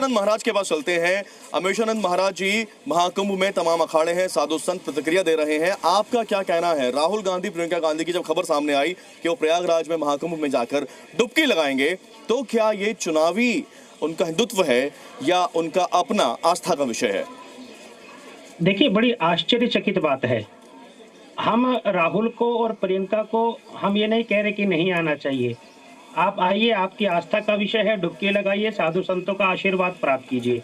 अमेशानंद महाराज के पास चलते हैं। अमेशानंद महाराज जी, महाकुंभ में तमाम अखाड़े हैं, साधु संत प्रतिक्रिया दे रहे हैं, आपका क्या कहना है? राहुल गांधी, प्रियंका गांधी की जब खबर सामने आई कि वो प्रयागराज में महाकुंभ में जाकर डुबकी लगाएंगे, तो क्या ये चुनावी उनका हिंदुत्व है या उनका अपना आस्था का विषय है? देखिए, बड़ी आश्चर्यचकित बात है। हम राहुल को और प्रियंका को हम ये नहीं कह रहे कि नहीं आना चाहिए। आप आइए, आपकी आस्था का विषय है, डुबकी लगाइए, साधु संतों का आशीर्वाद प्राप्त कीजिए।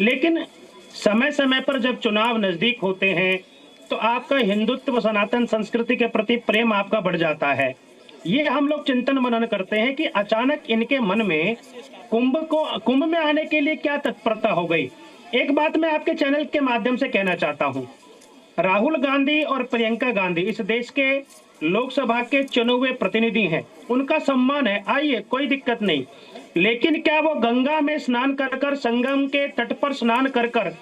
लेकिन समय समय पर जब चुनाव नजदीक होते हैं तो आपका हिंदुत्व, सनातन संस्कृति के प्रति प्रेम आपका बढ़ जाता है। ये हम लोग चिंतन मनन करते हैं कि अचानक इनके मन में कुंभ में आने के लिए क्या तत्परता हो गई। एक बात मैं आपके चैनल के माध्यम से कहना चाहता हूँ, राहुल गांधी और प्रियंका गांधी इस देश के लोकसभा के चुने हुए प्रतिनिधि हैं, उनका सम्मान है, आइए, कोई दिक्कत नहीं। लेकिन क्या वो गंगा में स्नान कर कर, संगम के तट पर स्नान कर कर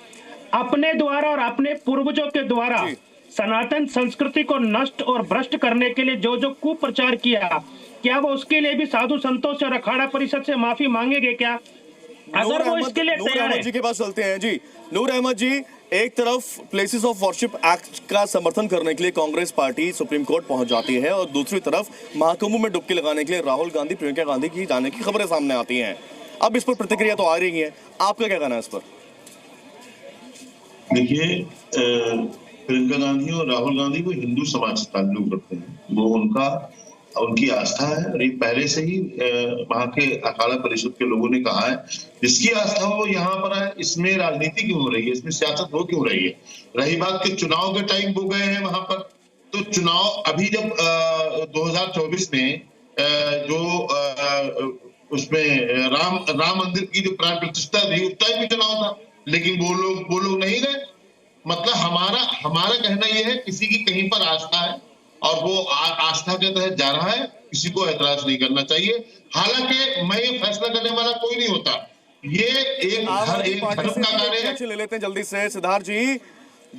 अपने द्वारा और अपने पूर्वजों के द्वारा सनातन संस्कृति को नष्ट और भ्रष्ट करने के लिए जो जो कुप्रचार किया, क्या वो उसके लिए भी साधु संतों से और अखाड़ा परिषद से माफी मांगेंगे? क्या अगर वो इसके लिए नूर अहमद जी के पास चलते हैं। जी नूर अहमद जी, एक तरफ प्लेसेस ऑफ वर्शिप एक्ट का समर्थन करने के लिए कांग्रेस पार्टी सुप्रीम कोर्ट पहुंच जाती है और दूसरी तरफ महाकुंभ में डुबकी लगाने के लिए राहुल गांधी, प्रियंका गांधी की जाने की खबरें सामने आती हैं। अब इस पर प्रतिक्रिया तो आ रही है, आपका क्या कहना है इस पर? देखिए, प्रियंका गांधी और राहुल गांधी वो हिंदू समाज से ताल्लुक रखते हैं, वो उनकी आस्था है और ये पहले से ही वहां के अखाड़ा परिषद के लोगों ने कहा है, जिसकी आस्था हो यहाँ पर है। इसमें राजनीति क्यों हो रही है, इसमें सियासत हो क्यों रही है? रही बात के चुनाव के टाइम वो गए हैं वहां पर, तो चुनाव अभी जब 2024 में जो उसमें राम मंदिर की जो प्राण प्रतिष्ठा थी, उस टाइम भी चुनाव था, लेकिन वो लोग नहीं गए। मतलब हमारा कहना यह है, किसी की कहीं पर आस्था है और वो आस्था के तहत जा रहा है, किसी को ऐतराज नहीं करना चाहिए। हालांकि मैं ये फैसला करने वाला कोई नहीं होता, ये एक धर्म का कार्य है। ले लेते हैं जल्दी से सिद्धार्थ जी।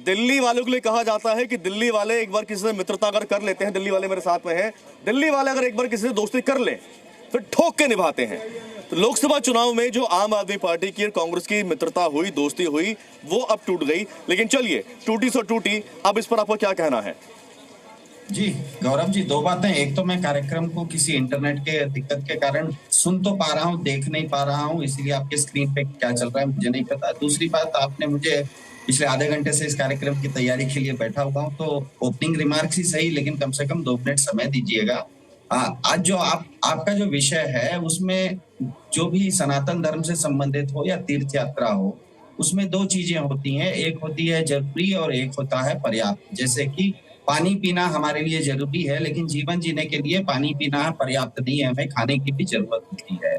दिल्ली वालों के लिए कहा जाता है कि दिल्ली वाले एक बार किसी से मित्रता अगर कर लेते हैं, दिल्ली वाले मेरे साथ में हैं, दिल्ली वाले अगर एक बार किसी से दोस्ती कर ले फिर ठोक के निभाते हैं। तो लोकसभा चुनाव में जो आम आदमी पार्टी की और कांग्रेस की मित्रता हुई, दोस्ती हुई, वो अब टूट गई। लेकिन चलिए, टूटी सो टूटी, अब इस पर आपका क्या कहना है? जी गौरव जी, दो बातें। एक तो मैं कार्यक्रम को किसी इंटरनेट के दिक्कत के कारण सुन तो पा रहा हूँ, देख नहीं पा रहा हूँ, इसलिए आपके स्क्रीन पे क्या चल रहा है मुझे नहीं पता। दूसरी बात, आपने मुझे पिछले आधे घंटे से इस कार्यक्रम की तैयारी के लिए बैठा हुआ हूँ, तो ओपनिंग रिमार्क्स ही सही, लेकिन कम से कम 2 मिनट समय दीजिएगा। आज जो आपका जो विषय है, उसमें जो भी सनातन धर्म से संबंधित हो या तीर्थ यात्रा हो, उसमें 2 चीजें होती हैं, एक होती है जरूरी और एक होता है पर्याप्त। जैसे कि पानी पीना हमारे लिए जरूरी है, लेकिन जीवन जीने के लिए पानी पीना पर्याप्त नहीं है, हमें खाने की भी जरूरत होती है।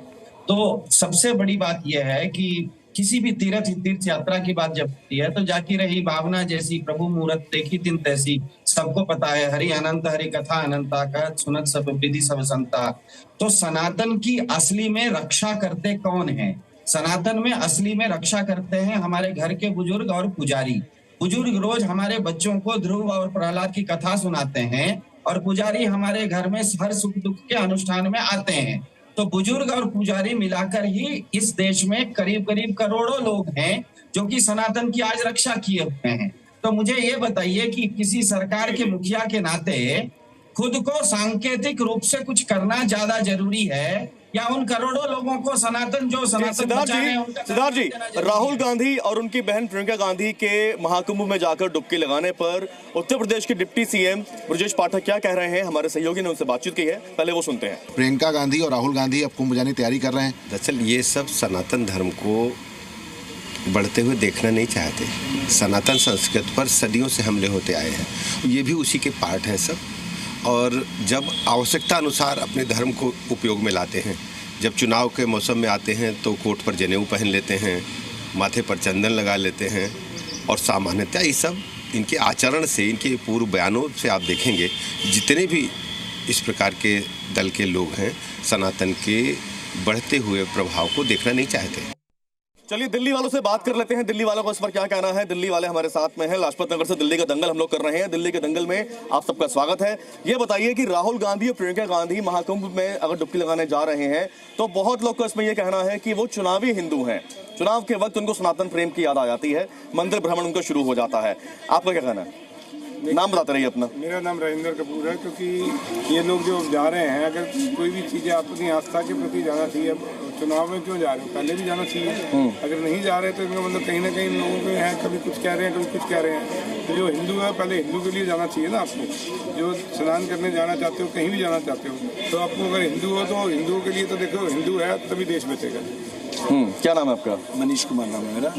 तो सबसे बड़ी बात यह है कि किसी भी तीर्थ यात्रा की बात जब होती है, तो जाकी रही भावना जैसी, प्रभु मूरत देखी तिन तैसी, सबको पता है, हरि अनंत हरि कथा अनंता, कहत सुनत सब विधि सब संता। तो सनातन की असली में रक्षा करते कौन है? सनातन में असली में रक्षा करते हैं हमारे घर के बुजुर्ग और पुजारी। बुजुर्ग रोज हमारे बच्चों को ध्रुव और प्रहलाद की कथा सुनाते हैं और पुजारी हमारे घर में हर सुख दुख के अनुष्ठान में आते हैं। तो बुजुर्ग और पुजारी मिलाकर ही इस देश में करीब करोड़ों लोग हैं जो कि सनातन की आज रक्षा किए हुए हैं। तो मुझे ये बताइए कि किसी सरकार के मुखिया के नाते खुद को सांकेतिक रूप से कुछ करना ज्यादा जरूरी है या उन करोड़ों लोगों को सनातन सिद्धार्थ जी, राहुल गांधी और उनकी बहन प्रियंका गांधी के महाकुंभ में जाकर डुबकी लगाने पर उत्तर प्रदेश के डिप्टी सीएम ब्रजेश पाठक क्या कह रहे हैं? हमारे सहयोगी ने उनसे बातचीत की है, पहले वो सुनते हैं। प्रियंका गांधी और राहुल गांधी अब कुंभ जाने की तैयारी कर रहे हैं। दरअसल ये सब सनातन धर्म को बढ़ते हुए देखना नहीं चाहते। सनातन संस्कृति पर सदियों से हमले होते आए हैं, ये भी उसी के पार्ट हैं सब। और जब आवश्यकता अनुसार अपने धर्म को उपयोग में लाते हैं, जब चुनाव के मौसम में आते हैं तो कोट पर जनेऊ पहन लेते हैं, माथे पर चंदन लगा लेते हैं, और सामान्यतः ये सब इनके आचरण से, इनके पूर्व बयानों से आप देखेंगे जितने भी इस प्रकार के दल के लोग हैं, सनातन के बढ़ते हुए प्रभाव को देखना नहीं चाहते। चलिए दिल्ली वालों से बात कर लेते हैं, दिल्ली वालों को इस पर क्या कहना है। दिल्ली वाले हमारे साथ में हैं, लाजपत नगर से दिल्ली का दंगल हम लोग कर रहे हैं। दिल्ली के दंगल में आप सबका स्वागत है। ये बताइए कि राहुल गांधी और प्रियंका गांधी महाकुंभ में अगर डुबकी लगाने जा रहे हैं तो बहुत लोग का इसमें यह कहना है कि वो चुनावी हिंदू हैं, चुनाव के वक्त उनको सनातन प्रेम की याद आ जाती है, मंदिर भ्रमण उनका शुरू हो जाता है। आपका क्या कहना है? नाम बताते रहिए अपना। मेरा नाम राजेंद्र कपूर है। क्योंकि ये लोग जो जा रहे हैं, अगर कोई भी चीज़ें अपनी आस्था के प्रति जाना चाहिए। चुनाव में क्यों जा रहे हैं, पहले भी जाना चाहिए। अगर नहीं जा रहे तो इनका मतलब कहीं ना कहीं लोगों के हैं, कभी कुछ कह रहे हैं, कभी कुछ कह रहे हैं। तो जो हिंदू है, पहले हिंदू के लिए जाना चाहिए ना आपको। जो स्नान करने जाना चाहते हो, कहीं भी जाना चाहते हो, तो आपको अगर हिंदू हो तो हिंदुओं के लिए तो देखो, हिंदू है तभी देश बचेगा। क्या नाम है आपका? मनीष कुमार नाम है मेरा।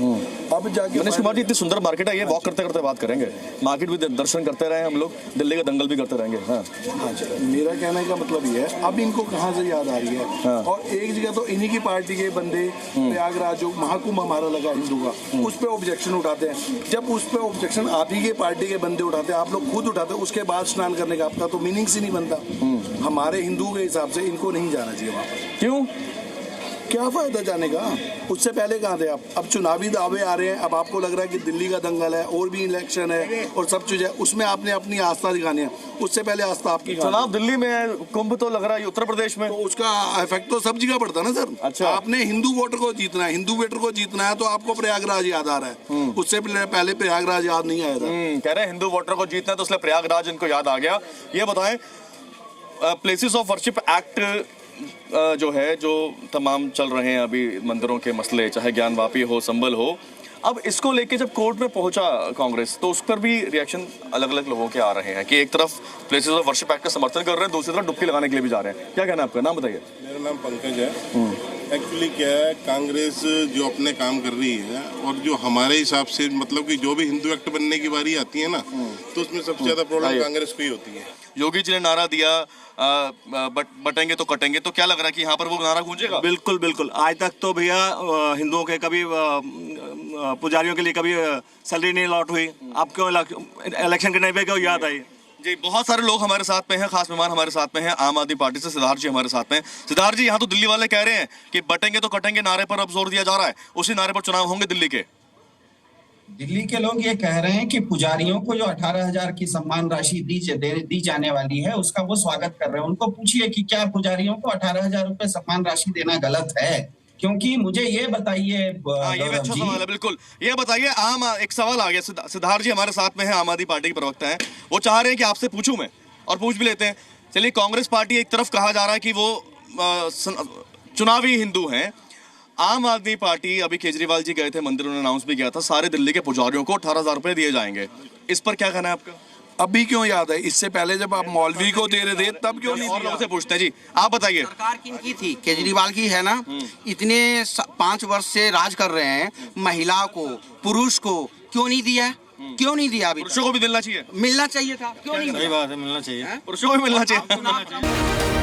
अब जाके मनीष कुमार जी, इतनी सुंदर मार्केट है, ये वॉक करते करते बात करेंगे। मार्केट भी दर्शन करते रहे हम लोग, दिल्ली का दंगल भी करते रहेंगे। हाँ मेरा कहने का मतलब ये है, अब इनको कहाँ से याद आ रही है। हाँ। और एक जगह तो इन्हीं की पार्टी के बंदे प्रयागराज जो महाकुंभ हमारा लगा हिंदू का, उस पर ऑब्जेक्शन उठाते हैं। जब उस पर ऑब्जेक्शन आप ही के पार्टी के बंदे उठाते हैं, आप लोग खुद उठाते हैं, उसके बाद स्नान करने का आपका तो मीनिंग ही नहीं बनता। हमारे हिंदू के हिसाब से इनको नहीं जाना चाहिए वहाँ पर। क्यों? क्या फायदा जाने का? उससे पहले कहाँ थे आप? अब चुनावी दावे आ रहे हैं, अब आपको लग रहा है कि दिल्ली का दंगल है और भी इलेक्शन है और सब चीज है, उसमें आपने अपनी आस्था दिखानी है। उससे पहले आस्था आपकी चुनाव दिल्ली में है, कुंभ तो लग रहा है उत्तर प्रदेश में, तो उसका इफेक्ट तो सब जगह पड़ता है ना सर। अच्छा। आपने हिंदू वोटर को जीतना है, हिंदू वोटर को जीतना है, तो आपको प्रयागराज याद आ रहा है। उससे पहले प्रयागराज याद नहीं आया था। कह रहे हैं हिंदू वोटर को जीतना है, तो इसलिए प्रयागराज इनको याद आ गया। ये बताएं, प्लेसेस ऑफ वर्शिप एक्ट जो है, जो तमाम चल रहे हैं अभी मंदिरों के मसले, चाहे ज्ञानवापी हो, संबल हो, अब इसको लेके जब कोर्ट में पहुंचा कांग्रेस, तो उस पर भी रिएक्शन अलग अलग लोगों के आ रहे हैं कि एक तरफ प्लेसेस ऑफ वर्शिप एक्ट का समर्थन कर रहे हैं, दूसरी तरफ डुबकी लगाने के लिए भी जा रहे हैं। क्या कहना है आपका? नाम बताइए। मेरा नाम पंकज है। एक्चुअली क्या है, कांग्रेस जो अपने काम कर रही है और जो हमारे हिसाब से मतलब कि जो भी हिंदू एक्ट बनने की बारी आती है ना, तो उसमें सबसे ज्यादा प्रॉब्लम कांग्रेस को ही होती है। योगी जी ने नारा दिया बटेंगे तो कटेंगे, तो क्या लग रहा है कि यहाँ पर वो नारा गूंजेगा? बिल्कुल बिल्कुल। आज तक तो भैया हिंदुओं के कभी पुजारियों के लिए कभी सैलरी नहीं लॉट हुई। आप क्यों इलेक्शन के टाइम पे क्यों याद आई? जी, बहुत सारे लोग हमारे साथ में हैं, खास मेहमान हमारे साथ में हैं आम आदमी पार्टी से सिद्धार्थ जी हमारे साथ में। सिद्धार्थ जी, यहाँ तो दिल्ली वाले कह रहे हैं कि बटेंगे तो कटेंगे नारे पर अब जोर दिया जा रहा है, उसी नारे पर चुनाव होंगे दिल्ली के। दिल्ली के लोग ये कह रहे हैं कि पुजारियों को जो 18,000 की सम्मान राशि दी जाने वाली है, उसका वो स्वागत कर रहे हैं। उनको पूछिए कि क्या पुजारियों को 18,000 रुपए सम्मान राशि देना गलत है? क्योंकि मुझे ये बताइए, ये भी अच्छा सवाल है। बिल्कुल, ये बताइए, एक सवाल आ गया। सिद्धार्थ जी हमारे साथ में है, आम आदमी पार्टी के प्रवक्ता हैं, वो चाह रहे हैं कि आपसे पूछूं मैं, और पूछ भी लेते हैं। चलिए, कांग्रेस पार्टी एक तरफ कहा जा रहा है कि वो चुनावी हिंदू हैं, आम आदमी पार्टी, अभी केजरीवाल जी गए थे मंदिर, उन्होंने अनाउंस भी किया था सारे दिल्ली के पुजारियों को 18,000 रुपए दिए जाएंगे। इस पर क्या कहना है आपका? अभी क्यों याद है? इससे पहले जब आप मौलवी को दे रहे थे तब क्यों नहीं? और लोगों से पूछते हैं। जी, आप बताइए। सरकार किनकी थी? केजरीवाल की है ना। इतने 5 वर्ष से राज कर रहे हैं, महिला को, पुरुष को क्यों नहीं दिया? क्यों नहीं दिया? अभी पुरुषों को भी मिलना चाहिए, मिलना चाहिए था, क्यों नहीं? सही बात है, मिलना चाहिए। पुरुषों को भी मिलना चाहिए।